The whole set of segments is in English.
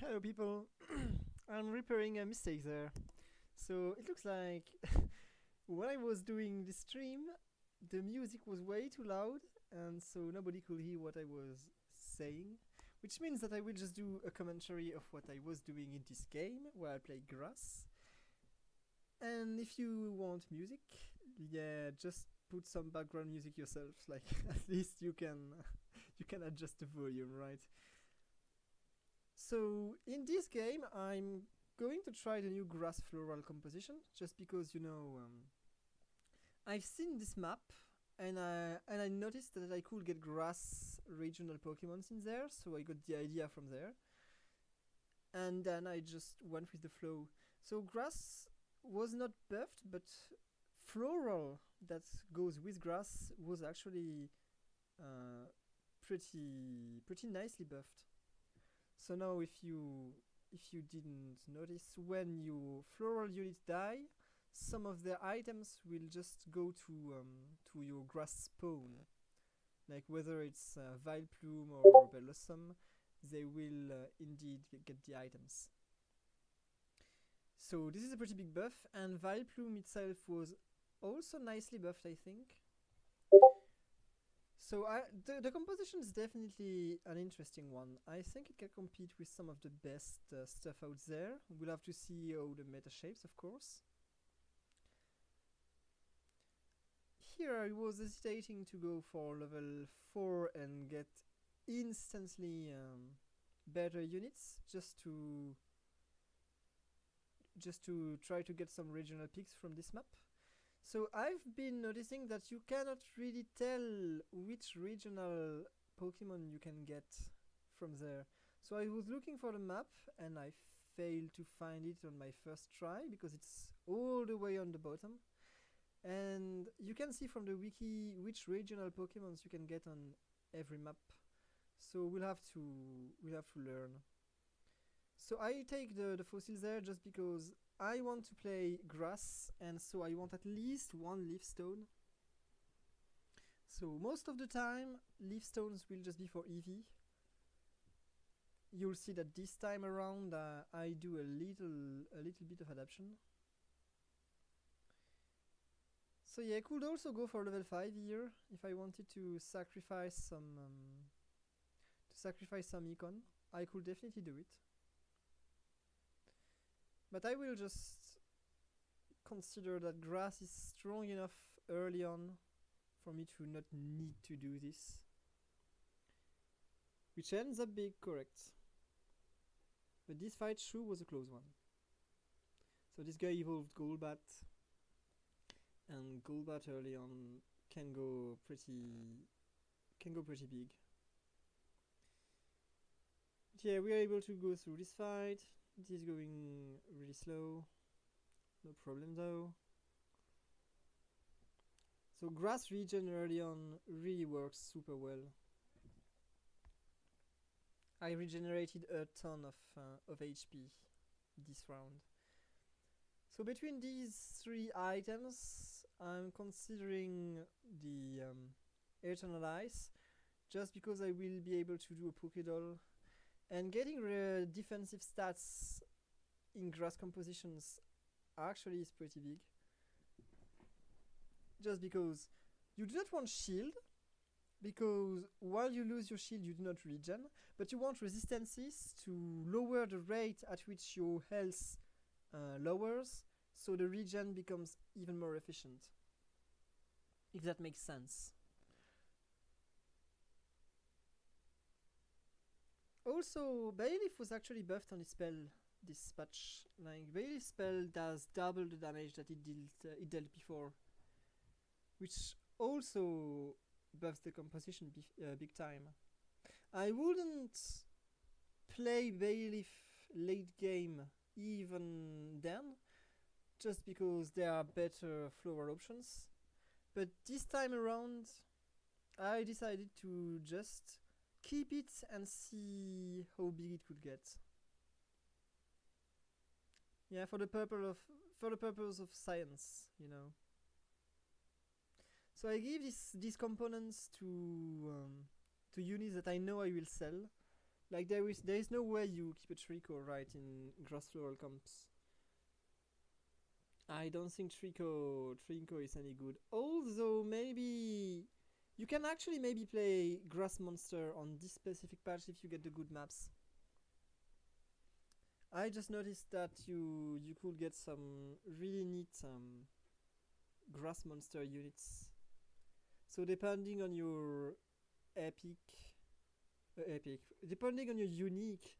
Hello, people. I'm repairing a mistake there. So it looks like when I was doing the stream, the music was way too loud, and so nobody could hear what I was saying. Which means that I will just do a commentary of what I was doing in this game where I play grass. And if you want music, yeah, just put some background music yourself. Like at least you can you can adjust the volume, right? So in this game, I'm going to try the new grass floral composition, just because I've seen this map, and I noticed that I could get grass regional Pokemons in there, so I got the idea from there, and then I just went with the flow. So grass was not buffed, but floral that goes with grass was actually uh, pretty nicely buffed. So now if you didn't notice, when your floral units die, some of their items will just go to your grass spawn. Like whether it's Vileplume or Bellossom, they will indeed get the items. So this is a pretty big buff, and Vileplume itself was also nicely buffed, I think. So the composition is definitely an interesting one. I think it can compete with some of the best stuff out there. We'll have to see how the meta shapes, of course. Here I was hesitating to go for level 4 and get instantly better units just to try to get some regional picks from this map. So I've been noticing that you cannot really tell which regional Pokemon you can get from there. So I was looking for the map and I failed to find it on my first try because it's all the way on the bottom. And you can see from the wiki which regional Pokemons you can get on every map. So we'll have to learn. So I take the fossils there just because I want to play grass, and so I want at least one leaf stone. So most of the time, leaf stones will just be for EV. You'll see that this time around I do a little bit of adaptation. So yeah, I could also go for level 5 here if I wanted to sacrifice some econ. I could definitely do it. But I will just consider that grass is strong enough early on for me to not need to do this. Which ends up being correct. But this fight sure was a close one. So this guy evolved Golbat, and Golbat early on can go pretty big. But yeah, we are able to go through this fight. It is going really slow. No problem though. So grass region early on really works super well. I regenerated a ton of HP this round. So between these three items, I'm considering the Eternal Ice, just because I will be able to do a Pokédoll, and getting defensive stats in grass compositions actually is pretty big. Just because you do not want shield, because while you lose your shield you do not regen, but you want resistances to lower the rate at which your health lowers, so the regen becomes even more efficient. If that makes sense. Also, Bailiff was actually buffed on his spell this patch. Like, Bailiff's spell does double the damage that it dealt before, which also buffs the composition big time. I wouldn't play Bailiff late game even then, just because there are better floral options. But this time around, I decided to just keep it and see how big it could get. Yeah, for the purpose of science. So I give these components to units that I know I will sell, Like there is no way you keep a Trico right in grass floral comps. I don't think Trinco is any good. Although maybe you can actually maybe play Grass Monster on this specific patch if you get the good maps. I just noticed that you could get some really neat Grass Monster units. So depending on your depending on your unique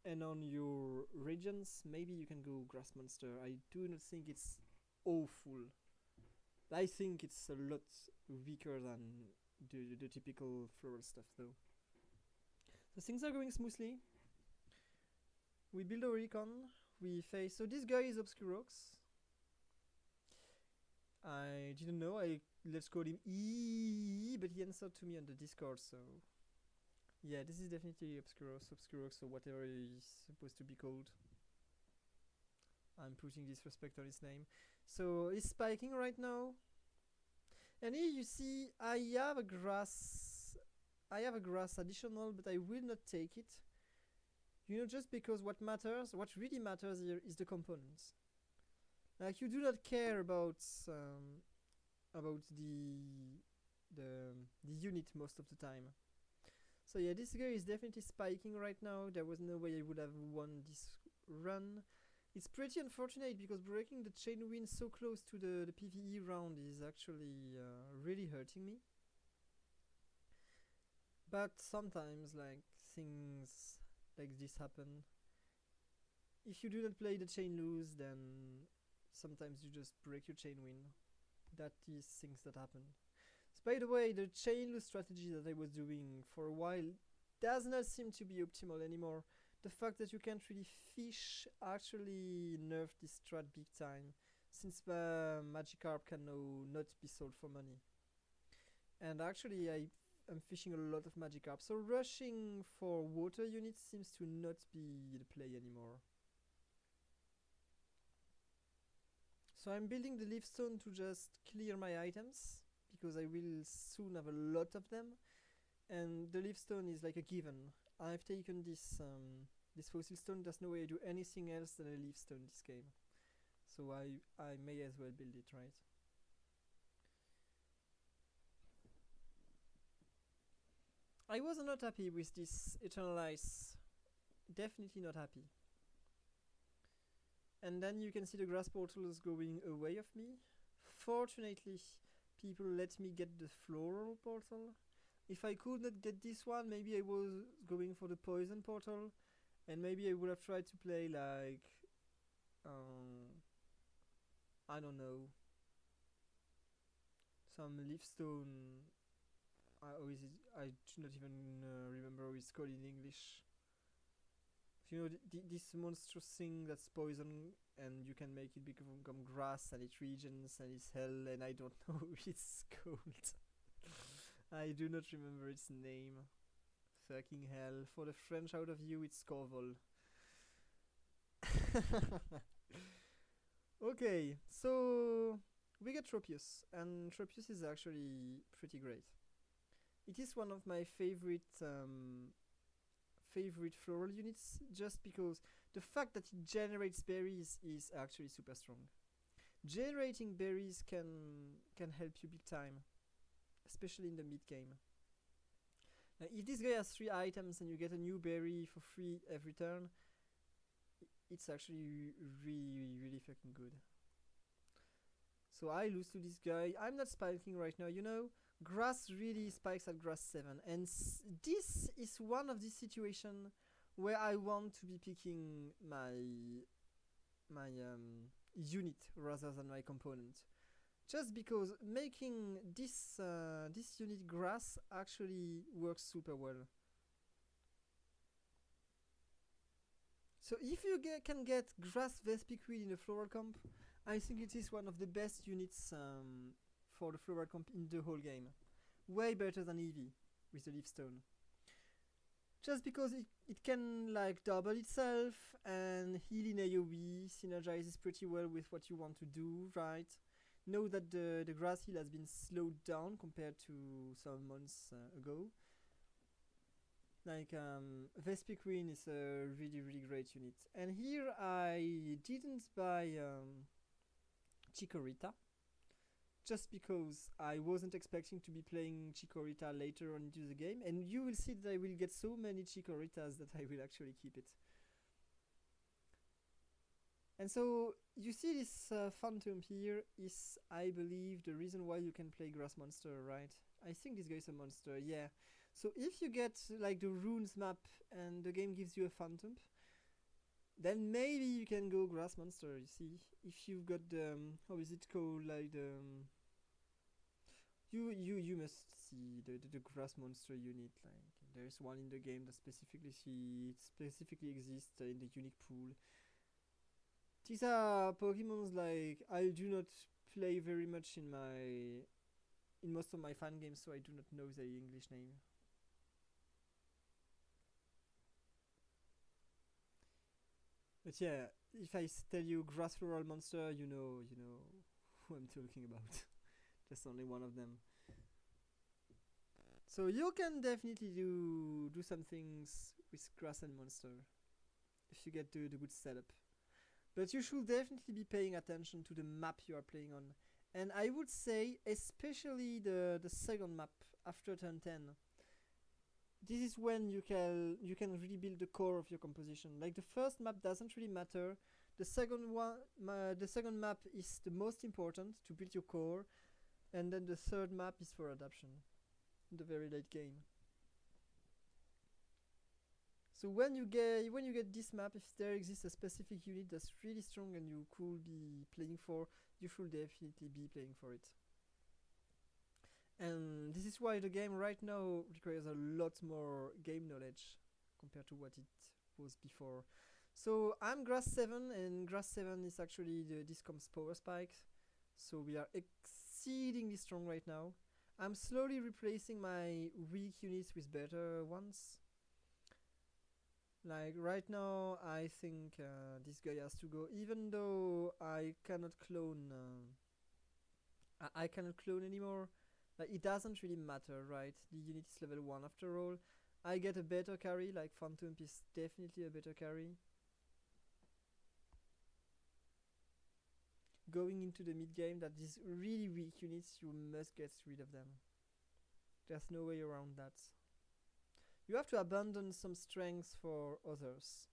and on your regions, maybe you can go Grass Monster. I do not think it's awful. I think it's a lot weaker than the typical floral stuff though. So things are going smoothly. We build a recon. We face. So this guy is Obscurox. I didn't know. Let's call him E, but he answered to me on the Discord. So yeah, this is definitely Obscurox, or whatever he's supposed to be called. I'm putting disrespect on his name. So he's spiking right now. And here you see I have a grass additional, but I will not take it. You know, just because what really matters here is the components. Like you do not care about the unit most of the time. So yeah, this guy is definitely spiking right now. There was no way I would have won this run. It's pretty unfortunate because breaking the chain win so close to the PvE round is actually really hurting me. But sometimes like things like this happen. If you do not play the chain lose, then sometimes you just break your chain win. That is things that happen. So by the way, the chain lose strategy that I was doing for a while does not seem to be optimal anymore. The fact that you can't really fish actually nerfed this strat big time, since Magikarp can now not be sold for money. And actually I am fishing a lot of Magikarp, so rushing for water units seems to not be the play anymore. So I'm building the leaf stone to just clear my items, because I will soon have a lot of them, and the leaf stone is like a given. I've taken this fossil stone. There's no way I do anything else than a leaf stone this game, so I may as well build it, right? I was not happy with this Eternal Ice. Definitely not happy. And then you can see the grass portals going away of me. Fortunately, people let me get the floral portal. If I could not get this one, maybe I was going for the poison portal, and maybe I would have tried to play like I don't know, some leafstone. How is it? I do not even remember how it's called in English. You know, this monstrous thing that's poison, and you can make it become grass, and it regens, and it's hell, and I don't know what it's called. I do not remember its name. Fucking hell. For the French out of you, it's Corvol. Okay, so we get Tropius, and Tropius is actually pretty great. It is one of my favorite floral units, just because the fact that it generates berries is actually super strong. Generating berries can help you big time, especially in the mid game. If this guy has 3 items and you get a new berry for free every turn, it's actually really fucking good. So I lose to this guy. I'm not spiking right now, you know. Grass really spikes at grass 7, and this is one of these situations where I want to be picking my unit rather than my component, just because making this unit grass actually works super well. So if you can get grass Vespiquen in a floral comp, I think it is one of the best units for the floral comp in the whole game. Way better than Eevee with the leaf stone. Just because it can like double itself and heal in AoE, synergizes pretty well with what you want to do, right? Know that the grass heal has been slowed down compared to some months ago. Like Vespi Queen is a really great unit. And here I didn't buy Chikorita just because I wasn't expecting to be playing Chikorita later on into the game, and you will see that I will get so many Chikoritas that I will actually keep it. And so you see this Phantom here is, I believe, the reason why you can play Grass Monster, right? I think this guy is a monster, yeah. So if you get like the runes map and the game gives you a Phantom, then maybe you can go Grass Monster, you see. If you've got the, how is it called, like the... You must see the Grass Monster unit, like there's one in the game that specifically exists in the unique pool. These are Pokemons like I do not play very much in most of my fan games, so I do not know the English name. But yeah, if I tell you Grass Floral Monster, you know who I'm talking about. Just only one of them. So you can definitely do some things with Grass and Monster if you get the good setup. But you should definitely be paying attention to the map you are playing on. And I would say, especially the second map after turn 10, this is when you can really build the core of your composition. Like the first map doesn't really matter. The second map is the most important to build your core, and then the third map is for adaptation in the very late game. So when you get this map, if there exists a specific unit that's really strong and you could be playing for, you should definitely be playing for it. And this is why the game right now requires a lot more game knowledge compared to what it was before. So I'm Grass 7, and Grass 7 is actually the Discom's power spike. So we are exceedingly strong right now. I'm slowly replacing my weak units with better ones. Like right now, I think this guy has to go. Even though I cannot clone, I cannot clone anymore. Like it doesn't really matter, right? The unit is level 1 after all. I get a better carry. Like Phantom is definitely a better carry. Going into the mid game, that these really weak units, you must get rid of them. There's no way around that. You have to abandon some strengths for others.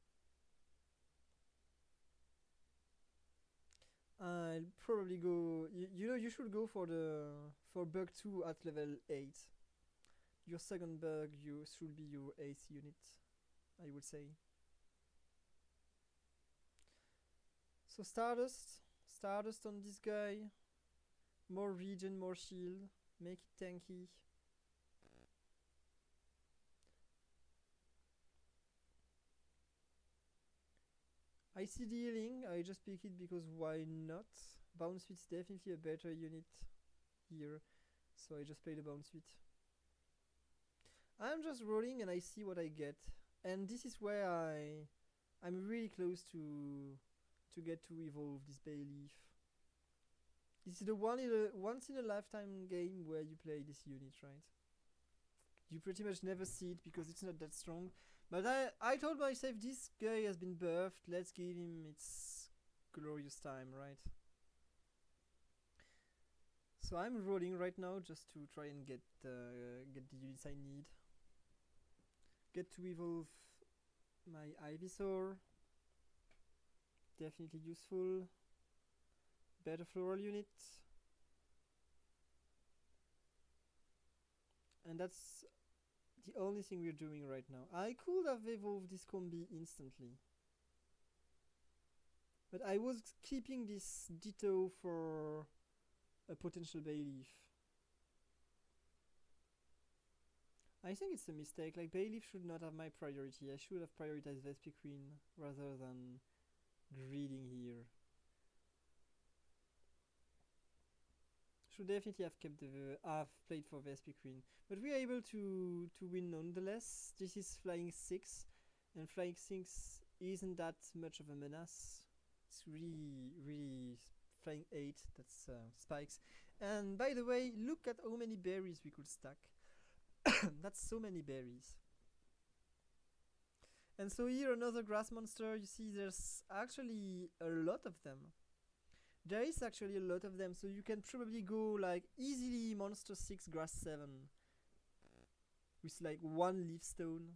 I'll probably go. You should go for bug 2 at level 8. Your second bug should be your 8th unit, I would say. So Stardust on this guy. More regen, more shield. Make it tanky. I see the healing, I just pick it because why not? Bounce Sweet's definitely a better unit here, so I just play the Bounce Sweet. I'm just rolling and I see what I get, and this is where I'm really close to get to evolve this Bayleaf. This is the once in a lifetime game where you play this unit, right? You pretty much never see it because it's not that strong. But I told myself this guy has been buffed, let's give him its glorious time, right? So I'm rolling right now just to try and get the units I need. Get to evolve my Ivysaur. Definitely useful. Better floral unit. And that's the only thing we're doing right now. I could have evolved this combi instantly, but I was keeping this Ditto for a potential Bayleaf. I think it's a mistake. Like, Bayleaf should not have my priority. I should have prioritized Vespi Queen rather than greeding here. Should definitely have kept have played for Vespi Queen, but we are able to win nonetheless. This is Flying 6, and Flying 6 isn't that much of a menace. It's really Flying 8, that's spikes. And by the way, look at how many berries we could stack. That's so many berries. And so here another grass monster, you see there's actually a lot of them. There is actually a lot of them, so you can probably go like easily monster 6, grass 7 with like 1 leaf stone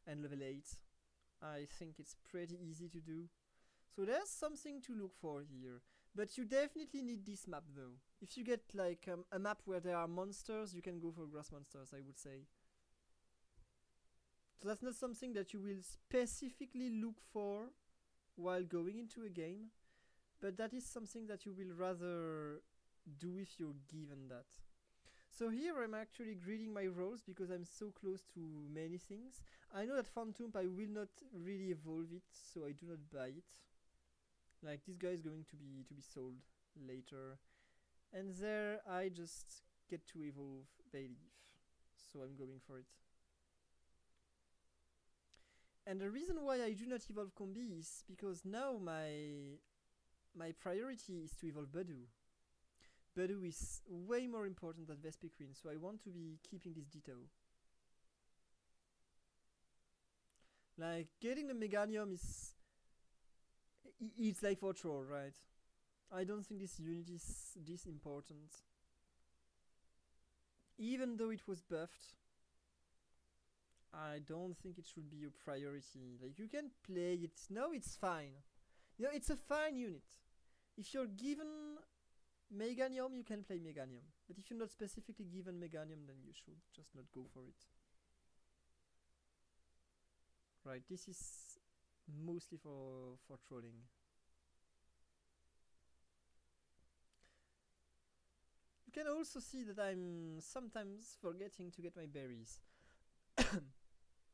and level 8. I think it's pretty easy to do. So there's something to look for here. But you definitely need this map though. If you get like a map where there are monsters, you can go for grass monsters, I would say. So that's not something that you will specifically look for while going into a game, but that is something that you will rather do if you're given that. So here I'm actually grading my rolls because I'm so close to many things. I know that Phantom I will not really evolve it, so I do not buy it. Like this guy is going to be sold later. And there I just get to evolve Bayleaf. So I'm going for it. And the reason why I do not evolve Combi is because now my priority is to evolve Budu. Budu is way more important than Vespiquen, so I want to be keeping this Ditto. Like, getting the Meganium is... it's like for troll, right? I don't think this unit is this important. Even though it was buffed, I don't think it should be a priority. Like, you can play it. No, it's fine. You know, it's a fine unit. If you're given Meganium, you can play Meganium. But if you're not specifically given Meganium, then you should just not go for it. Right, this is mostly for trolling. You can also see that I'm sometimes forgetting to get my berries.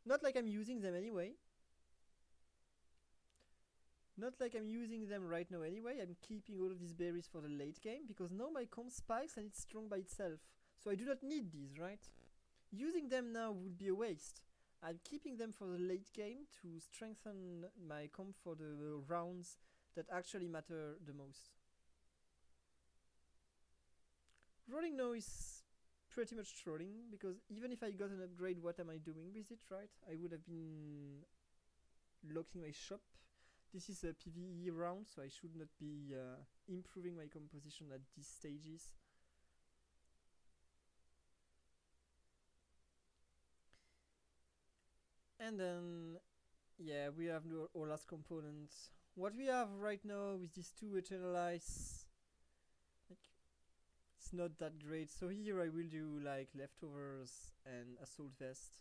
Not like I'm using them anyway. Not like I'm using them right now anyway. I'm keeping all of these berries for the late game because now my comp spikes and it's strong by itself. So I do not need these, right? Using them now would be a waste. I'm keeping them for the late game to strengthen my comp for the rounds that actually matter the most. Rolling now is pretty much trolling because even if I got an upgrade, what am I doing with it, right? I would have been locking my shop. This is a PvE round, so I should not be improving my composition at these stages. And then, yeah, we have our last component. What we have right now with these two Eternalize, like, it's not that great. So here I will do like leftovers and assault vest.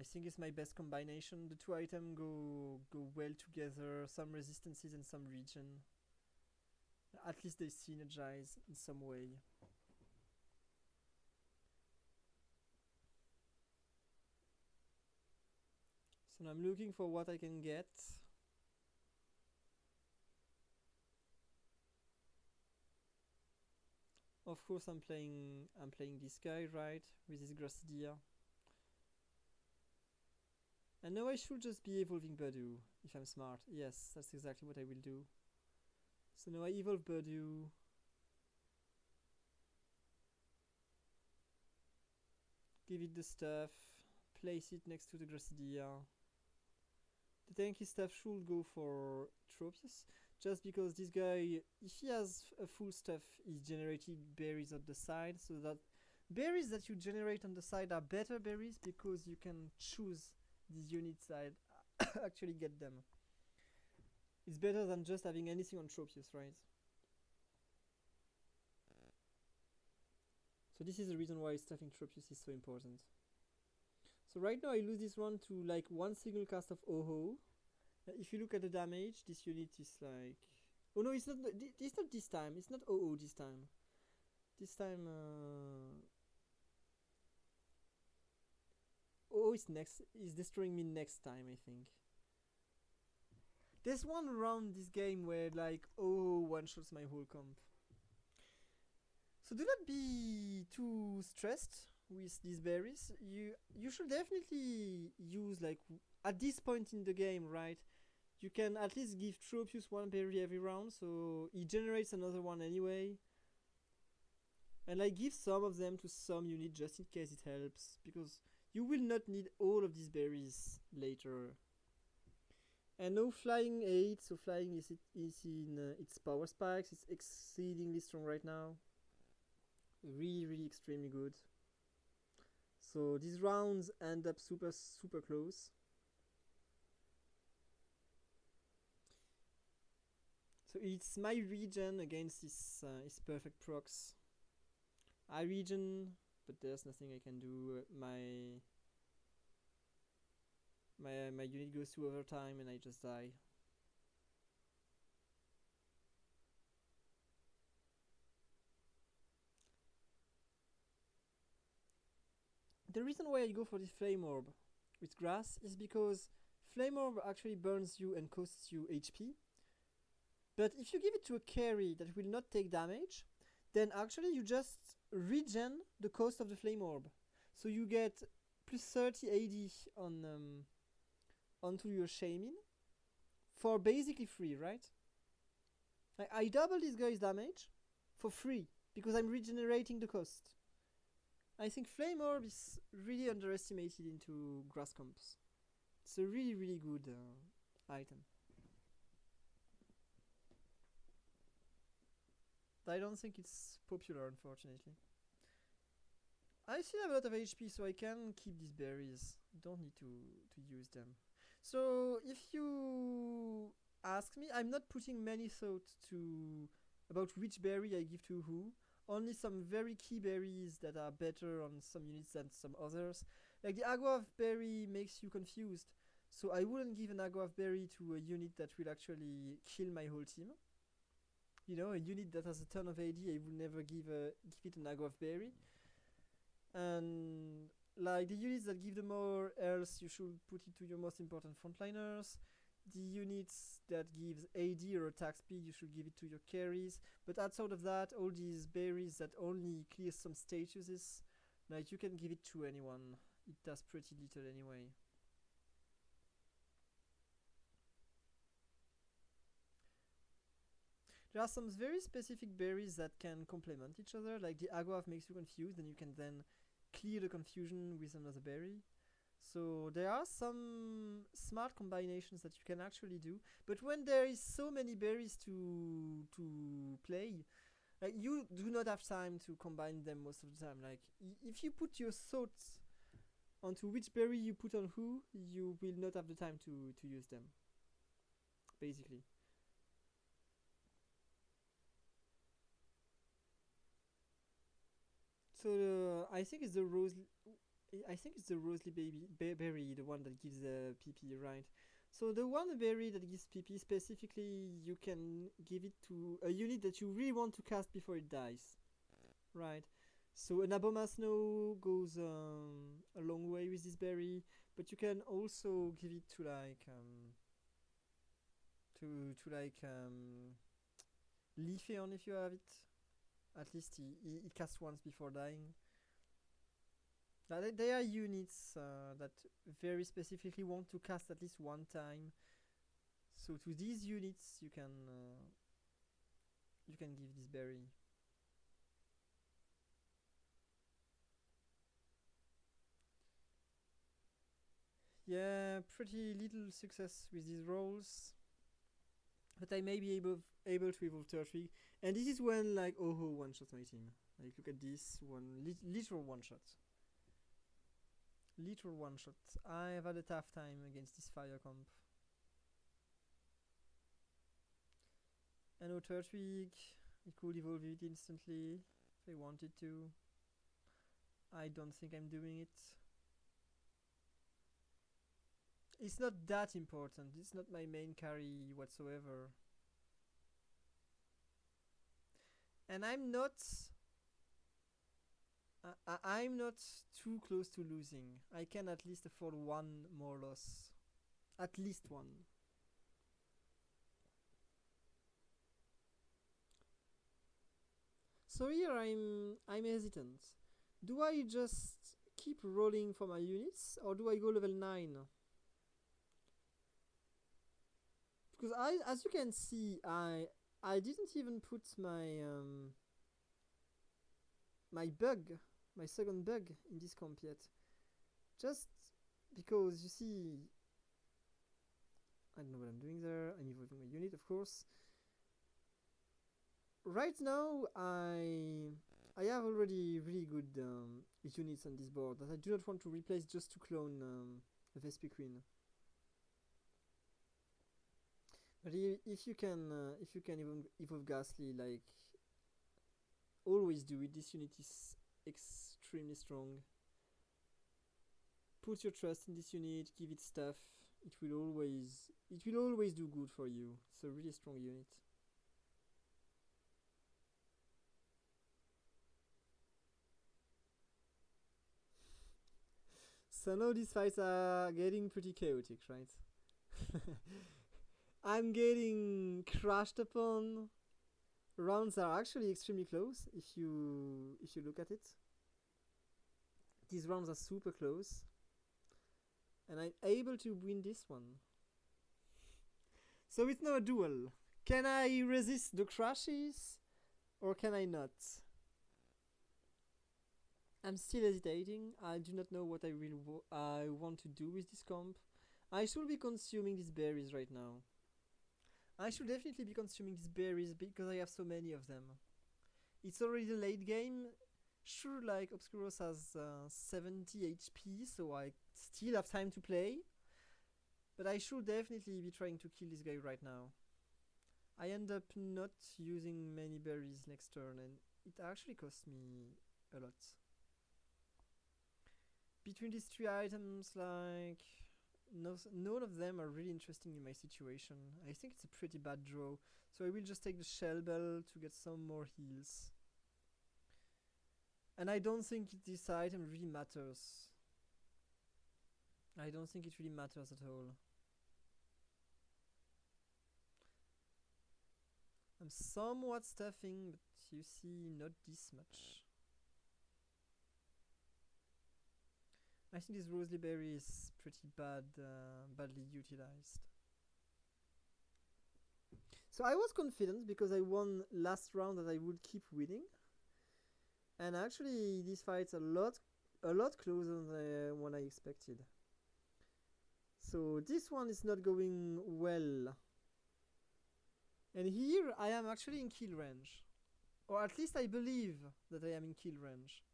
I think it's my best combination. The two items go well together. Some resistances and some regen. At least they synergize in some way. So now I'm looking for what I can get. Of course I'm playing this guy, right? With this Grassidia. And now I should just be evolving Budu, if I'm smart. Yes, that's exactly what I will do. So now I evolve Budu. Give it the stuff. Place it next to the Grassidia. The tanky stuff should go for Tropius. Just because this guy, if he has a full stuff, he's generating berries at the side. So that berries that you generate on the side are better berries because you can choose these units that actually get them. It's better than just having anything on Tropius, right? So this is the reason why stuffing Tropius is so important. So right now I lose this one to like one single cast of Oho. If you look at the damage, this unit is like... oh no, it's not this time. It's not OO this time. This time... OO is destroying me next time, I think. There's one round this game where like OO one-shots my whole comp. So do not be too stressed with these berries. You should definitely use like at this point in the game, right? You can at least give Tropius one berry every round, so he generates another one anyway. And I give some of them to some unit just in case it helps, because you will not need all of these berries later. And no flying 8, so flying is in its power spikes. It's exceedingly strong right now. Really, really extremely good. So these rounds end up super, super close. So it's my regen against this perfect procs. I regen, but there's nothing I can do. My unit goes to overtime and I just die. The reason why I go for this flame orb with grass is because flame orb actually burns you and costs you HP. But if you give it to a carry that will not take damage, then actually you just regen the cost of the flame orb. So you get plus 30 AD onto your Shaman for basically free, right? I double this guy's damage for free because I'm regenerating the cost. I think Flame Orb is really underestimated into grass comps. It's a really, really good item. I don't think it's popular, unfortunately. I still have a lot of HP, so I can keep these berries. Don't need to use them. So if you ask me, I'm not putting many thought to about which berry I give to who. Only some very key berries that are better on some units than some others. Like the Aguave berry makes you confused, so I wouldn't give an Aguave berry to a unit that will actually kill my whole team. You know, a unit that has a ton of AD, I would never give it an Aguave berry. And like the units that give the more else, you should put it to your most important frontliners. The units that gives AD or attack speed, you should give it to your carries. But outside of that, all these berries that only clear some statuses, like you can give it to anyone. It does pretty little anyway. There are some very specific berries that can complement each other, like the Aguave makes you confused and you can then clear the confusion with another berry. So there are some smart combinations that you can actually do, but when there is so many berries to play, like you do not have time to combine them most of the time. Like if you put your thoughts onto which berry you put on who, you will not have the time to use them, basically. So I think it's the Rosely berry, the one that gives PP, right? So the one berry that gives PP specifically, you can give it to a unit that you really want to cast before it dies, right? So an Abomasnow goes a long way with this berry, but you can also give it to like Leafeon if you have it. At least he casts once before dying. There are units that very specifically want to cast at least one time. So to these units, you can give this berry. Yeah, pretty little success with these rolls, but I may be able to evolve Turtwig, and this is when like Oho one shots my team. Like look at this one, literal one shot. Literal one shot. I've had a tough time against this fire comp. I know Turtwig, it could evolve it instantly if I wanted to. I don't think I'm doing it. It's not that important. It's not my main carry whatsoever. And I'm not too close to losing. I can at least afford one more loss. At least one. So here I'm hesitant. Do I just keep rolling for my units or do I go level 9? Because as you can see, I didn't even put my my bug, my second bug in this comp yet. Just because you see, I don't know what I'm doing there. I'm evolving my unit, of course. Right now, I have already really good units on this board that I do not want to replace just to clone a Vespi Queen. But if you can evolve Ghastly, like always do it. This unit is extremely strong. Put your trust in this unit. Give it stuff. It will always do good for you. It's a really strong unit. So now these fights are getting pretty chaotic, right? I'm getting crashed upon. Rounds are actually extremely close if you look at it. These rounds are super close. And I'm able to win this one. So it's now a duel. Can I resist the crashes? Or can I not? I'm still hesitating. I do not know what I want to do with this comp. I should be consuming these berries right now. I should definitely be consuming these berries because I have so many of them. It's already the late game. Sure, like Obscuros has 70 HP, so I still have time to play. But I should definitely be trying to kill this guy right now. I end up not using many berries next turn, and it actually cost me a lot. Between these three items, like none of them are really interesting in my situation. I think it's a pretty bad draw, so I will just take the Shell Bell to get some more heals. And I don't think this item really matters. I don't think it really matters at all. I'm somewhat stuffing, but you see, not this much. I think this Rosely Berry is pretty badly utilized. So I was confident because I won last round that I would keep winning. And actually this fight's a lot closer than what I expected. So this one is not going well. And here I am actually in kill range. Or at least I believe that I am in kill range.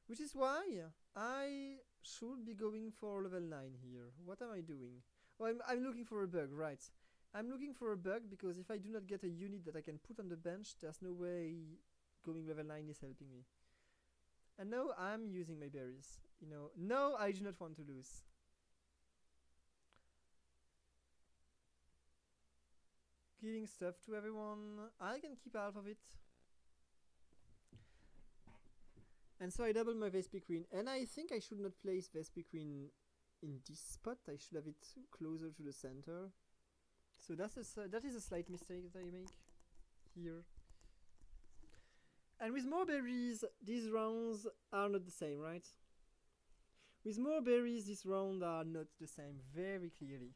Which is why I should be going for level 9 here. What am I doing? Oh, I'm looking for a bug, right. I'm looking for a bug because if I do not get a unit that I can put on the bench, there's no way going level 9 is helping me. And now I'm using my berries. You know, no, I do not want to lose. Giving stuff to everyone. I can keep half of it. And so I double my Vespi Queen. And I think I should not place Vespi Queen in this spot. I should have it closer to the center. So that is a slight mistake that I make here. And with more berries, these rounds are not the same, right? With more berries, these rounds are not the same, very clearly.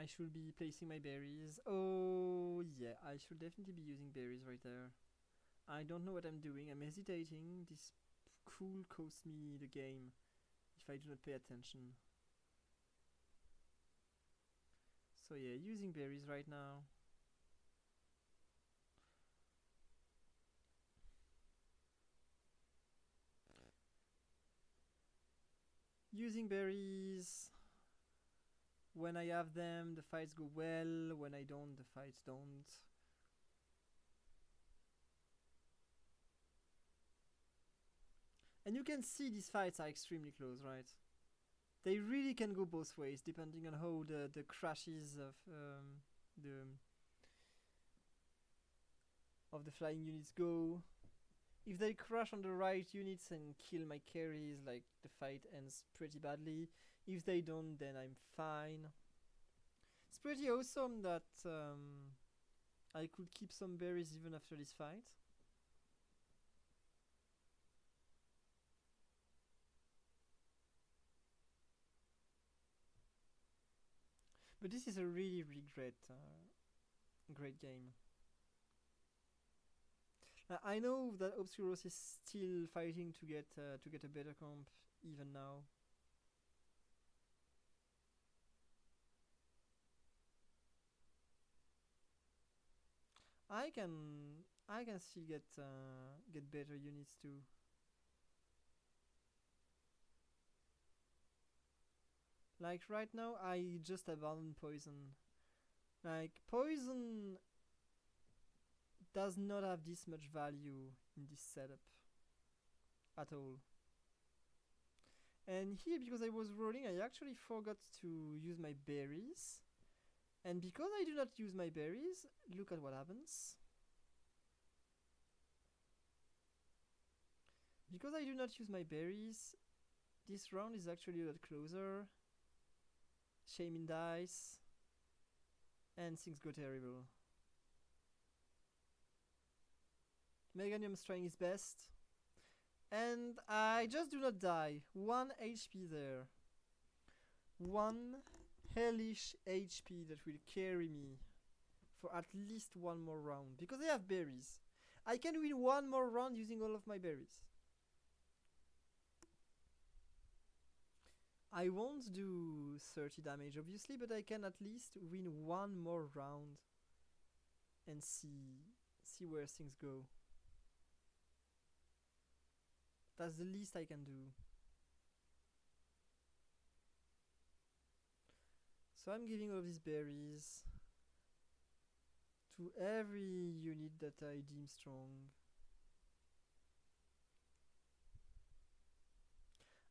I should be placing my berries. Oh, yeah, I should definitely be using berries right there. I don't know what I'm doing. I'm hesitating. This could cost me the game if I do not pay attention. So yeah, using berries right now. Using berries. When I have them, the fights go well. When I don't, the fights don't. And you can see these fights are extremely close, right? They really can go both ways, depending on how the crashes of the flying units go. If they crash on the right units and kill my carries, like, the fight ends pretty badly. If they don't, then I'm fine. It's pretty awesome that I could keep some berries even after this fight. But this is a really, really great game. I know that Obscuros is still fighting to get a better comp even now. I can still get better units too. Like right now, I just abandoned poison. Like poison does not have this much value in this setup at all. And here, because I was rolling, I actually forgot to use my berries. And because I do not use my berries, look at what happens. Because I do not use my berries, this round is actually a lot closer. Shaman dies. And things go terrible. Meganium's trying his best. And I just do not die. 1 HP there. 1 hellish HP that will carry me for at least one more round. Because I have berries. I can win one more round using all of my berries. I won't do 30 damage obviously, but I can at least win one more round and see where things go. That's the least I can do. So I'm giving all of these berries to every unit that I deem strong.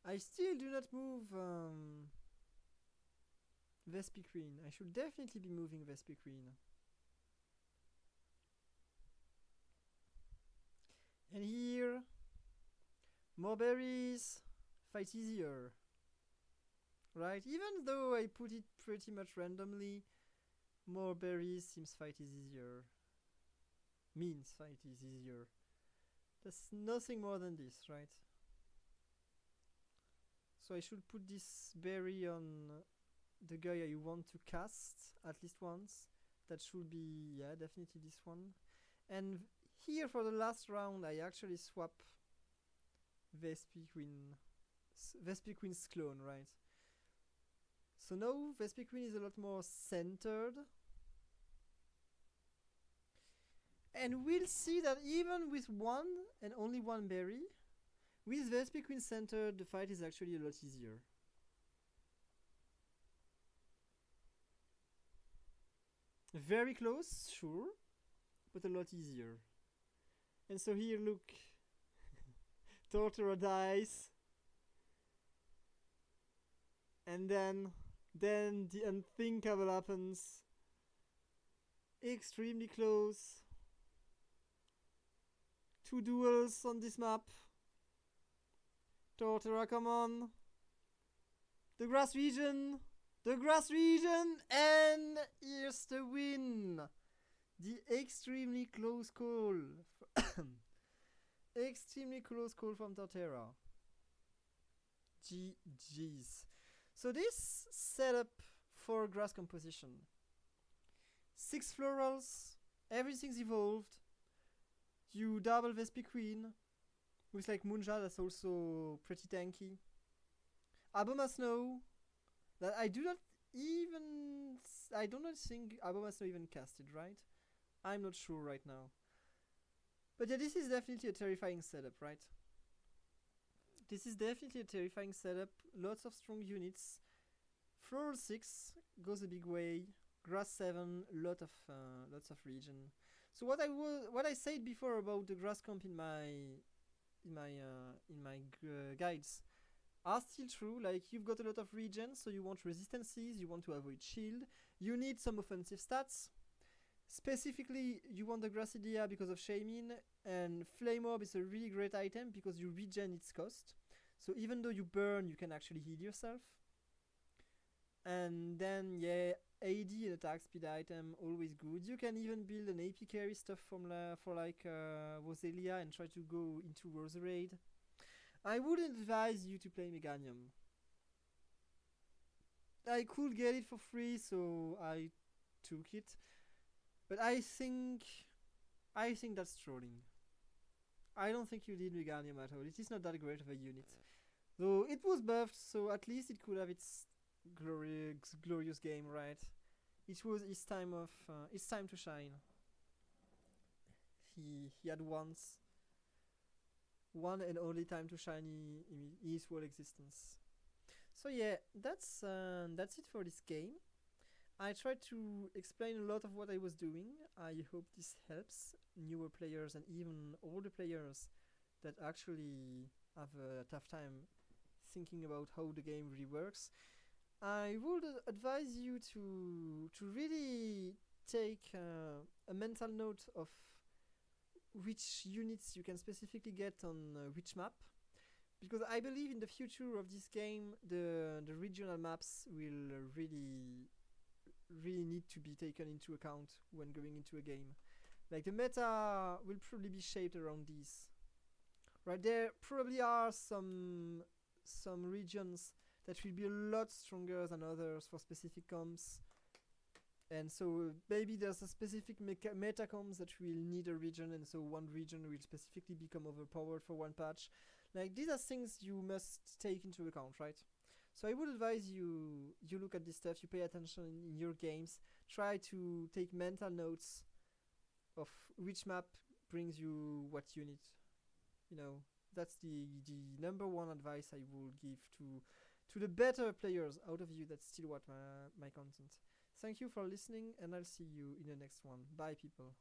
I still do not move Vespiquen. I should definitely be moving Vespiquen. And here, more berries, fight easier. Right? Even though I put it pretty much randomly, more berries seems fight is easier. Means fight is easier. That's nothing more than this, right? So I should put this berry on the guy I want to cast at least once. That should be, yeah, definitely this one. And here for the last round, I actually swap Vespiquen's clone, right? So now Vespiquen is a lot more centered. And we'll see that even with one and only one berry, with Vespiquen centered, the fight is actually a lot easier. Very close, sure, but a lot easier. And so here, look, Tortora dies. And then the unthinkable happens. Extremely close. 2 duels on this map. Tortora, come on. The grass region. The grass region. And here's the win. The extremely close call. Extremely close call from Torterra. GG's. So this setup for grass composition. 6 florals. Everything's evolved. You double Vespiquen with like Munja, that's also pretty tanky. Aboma Snow, that I do not think Aboma Snow even casted, right? I'm not sure right now. But yeah, this is definitely a terrifying setup, right? This is definitely a terrifying setup. Lots of strong units. Floral 6 goes a big way. Grass 7, lots of region. So what I said before about the grass comp in my guides are still true. Like, you've got a lot of region, so you want resistances, you want to avoid shield, you need some offensive stats. Specifically, you want the Grassidia because of Shaman, and Flame Orb is a really great item because you regen its cost. So even though you burn, you can actually heal yourself. And then, yeah, AD and attack speed item, always good. You can even build an AP carry stuff for like Roselia and try to go into Roserade. I wouldn't advise you to play Meganium. I could get it for free, so I took it. But I think that's trolling. I don't think you need Meganium at all. It is not that great of a unit. Though it was buffed, so at least it could have its glorious game, right? It was his time to shine. He had one and only time to shine in his whole existence. So yeah, that's it for this game. I tried to explain a lot of what I was doing. I hope this helps newer players and even older players that actually have a tough time thinking about how the game really works. I would advise you to really take a mental note of which units you can specifically get on which map, because I believe in the future of this game the regional maps will really need to be taken into account when going into a game. Like the meta will probably be shaped around these. Right, there probably are some regions that will be a lot stronger than others for specific comps, and so maybe there's a specific meta comps that will need a region, and so one region will specifically become overpowered for one patch. Like these are things you must take into account, right? So I would advise you look at this stuff, you pay attention in your games, try to take mental notes of which map brings you what unit. You know, that's the number one advice I will give to the better players out of you that still watch my content. Thank you for listening, and I'll see you in the next one. Bye, people.